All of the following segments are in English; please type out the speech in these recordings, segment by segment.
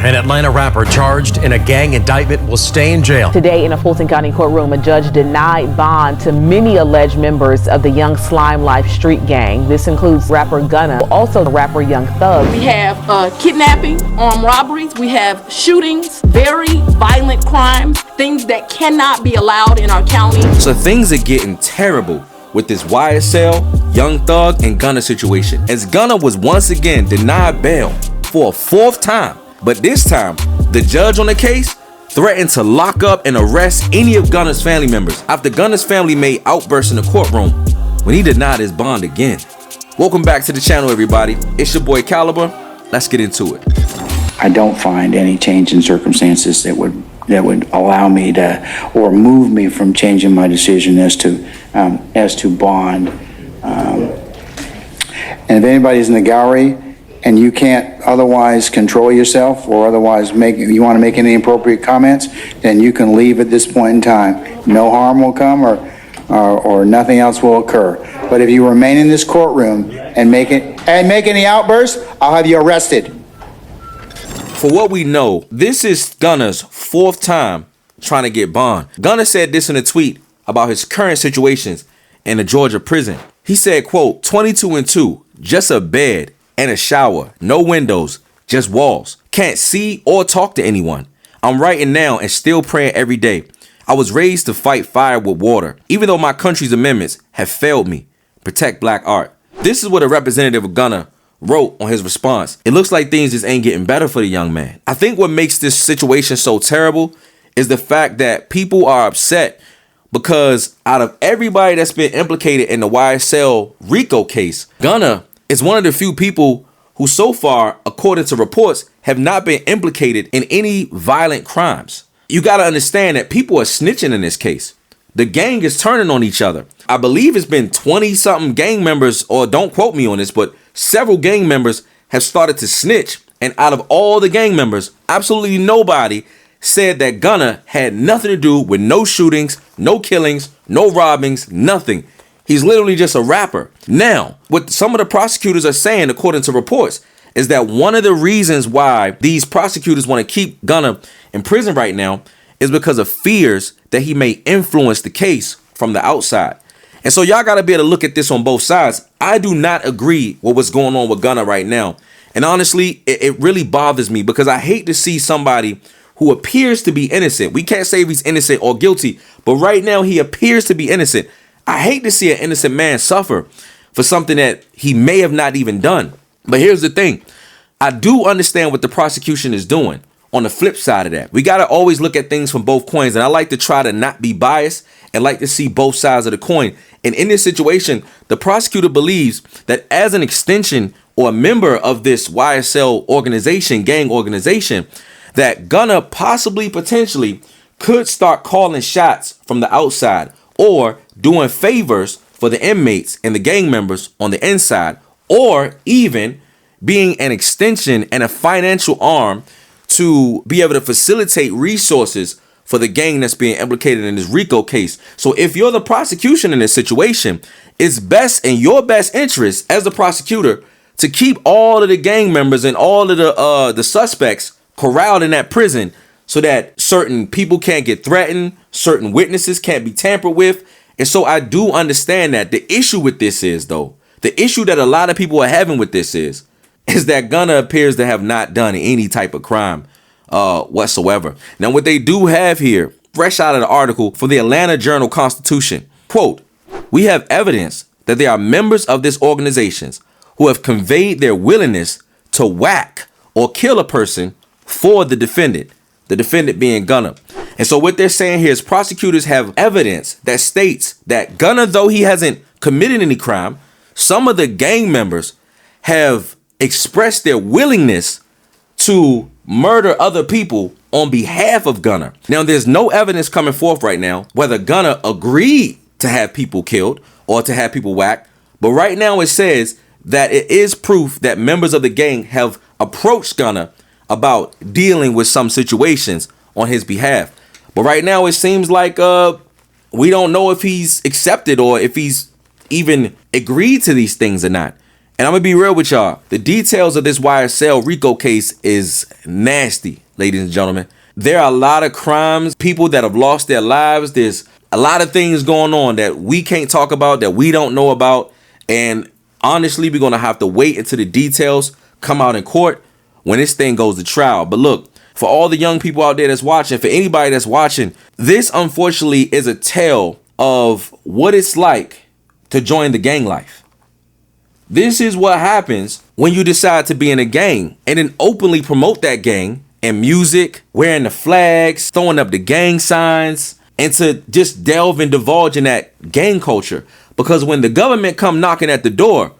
An Atlanta rapper charged in a gang indictment will stay in jail. Today in a Fulton County courtroom, a judge denied bond to many alleged members of the Young Slime Life street gang. This includes rapper Gunna, also rapper Young Thug. We have kidnapping, armed robberies, we have shootings, very violent crimes, things that cannot be allowed in our county. So things are getting terrible with this YSL, Young Thug, and Gunna situation, as Gunna was once again denied bail for a fourth time. But this time, the judge on the case threatened to lock up and arrest any of Gunna's family members after Gunna's family made outbursts in the courtroom when he denied his bond again. Welcome back to the channel, everybody. It's your boy Kalibur. Let's get into it. I don't find any change in circumstances that would allow me to or move me from changing my decision as to bond. And if anybody's in the gallery and you can't otherwise control yourself or otherwise you want to make any appropriate comments, then you can leave at this point in time. No harm will come or nothing else will occur. But if you remain in this courtroom and make any outbursts, I'll have you arrested. For what we know, this is Gunna's fourth time trying to get bond. Gunna said this in a tweet about his current situations in a Georgia prison. He said, quote, 22 and 2, just a bed and a shower, no windows, just walls. Can't see or talk to anyone. I'm writing now and still praying every day. I was raised to fight fire with water, even though my country's amendments have failed me. Protect black art. This is what a representative of Gunna wrote on his response. It looks like things just ain't getting better for the young man. I think what makes this situation so terrible is the fact that people are upset because out of everybody that's been implicated in the YSL RICO case, Gunna is one of the few people who so far, according to reports, have not been implicated in any violent crimes. You got to understand that people are snitching in this case. The gang is turning on each other. I believe it's been 20-something gang members, or don't quote me on this, but several gang members have started to snitch. And out of all the gang members, absolutely nobody said that Gunna had nothing to do with no shootings, no killings, no robbings, nothing. He's literally just a rapper. Now, what some of the prosecutors are saying, according to reports, is that one of the reasons why these prosecutors want to keep Gunna in prison right now is because of fears that he may influence the case from the outside. And so y'all got to be able to look at this on both sides. I do not agree with what's going on with Gunna right now. And honestly, it really bothers me because I hate to see somebody who appears to be innocent. We can't say if he's innocent or guilty, but right now he appears to be innocent. I hate to see an innocent man suffer for something that he may have not even done. But here's the thing. I do understand what the prosecution is doing. On the flip side of that, we got to always look at things from both coins. And I like to try to not be biased and like to see both sides of the coin. And in this situation, the prosecutor believes that as an extension or a member of this YSL organization, gang organization, that Gunna possibly, potentially could start calling shots from the outside or doing favors for the inmates and the gang members on the inside, or even being an extension and a financial arm to be able to facilitate resources for the gang that's being implicated in this RICO case. So if you're the prosecution in this situation, it's best in your best interest as the prosecutor to keep all of the gang members and all of the suspects corralled in that prison so that certain people can't get threatened, certain witnesses can't be tampered with. And so I do understand that. The issue with this is, though, the issue that a lot of people are having with this is that Gunna appears to have not done any type of crime whatsoever. Now, what they do have here, fresh out of the article for the Atlanta Journal-Constitution, quote, we have evidence that there are members of this organizations who have conveyed their willingness to whack or kill a person for the defendant being Gunna. And so what they're saying here is prosecutors have evidence that states that Gunna, though he hasn't committed any crime, some of the gang members have expressed their willingness to murder other people on behalf of Gunna. Now, there's no evidence coming forth right now whether Gunna agreed to have people killed or to have people whacked. But right now it says that it is proof that members of the gang have approached Gunna about dealing with some situations on his behalf. But right now it seems like we don't know if he's accepted or if he's even agreed to these things or not. And I'm gonna be real with y'all. The details of this YSL RICO case is nasty, ladies and gentlemen. There are a lot of crimes, people that have lost their lives. There's a lot of things going on that we can't talk about, that we don't know about. And honestly, we're gonna have to wait until the details come out in court when this thing goes to trial. But look, for all the young people out there that's watching, for anybody that's watching, this unfortunately is a tale of what it's like to join the gang life. This is what happens when you decide to be in a gang and then openly promote that gang in music, wearing the flags, throwing up the gang signs, and to just delve and divulge in that gang culture. Because when the government come knocking at the door,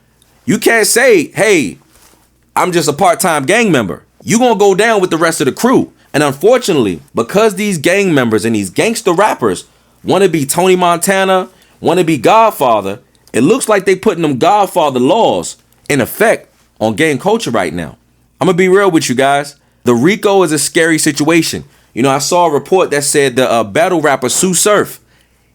you can't say, hey, I'm just a part-time gang member. You're going to go down with the rest of the crew. And unfortunately, because these gang members and these gangster rappers want to be Tony Montana, want to be Godfather, it looks like they putting them Godfather laws in effect on gang culture right now. I'm going to be real with you guys. The RICO is a scary situation. You know, I saw a report that said the battle rapper Sue Surf,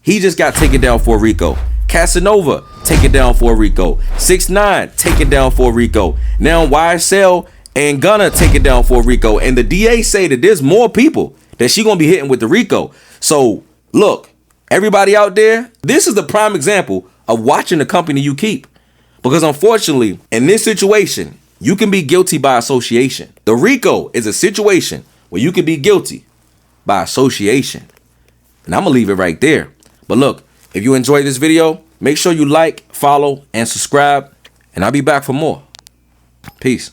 he just got taken down for a RICO. Casanova, taken down for a RICO. 6ix9ine, taken down for a RICO. Now YSL and Gunna taken down for a RICO. And the DA say that there's more people that she gonna be hitting with the RICO. So look, everybody out there, this is the prime example of watching the company you keep. Because unfortunately, in this situation, you can be guilty by association. The RICO is a situation where you can be guilty by association. And I'm gonna leave it right there. But look, if you enjoyed this video, make sure you like, follow, and subscribe. And I'll be back for more. Peace.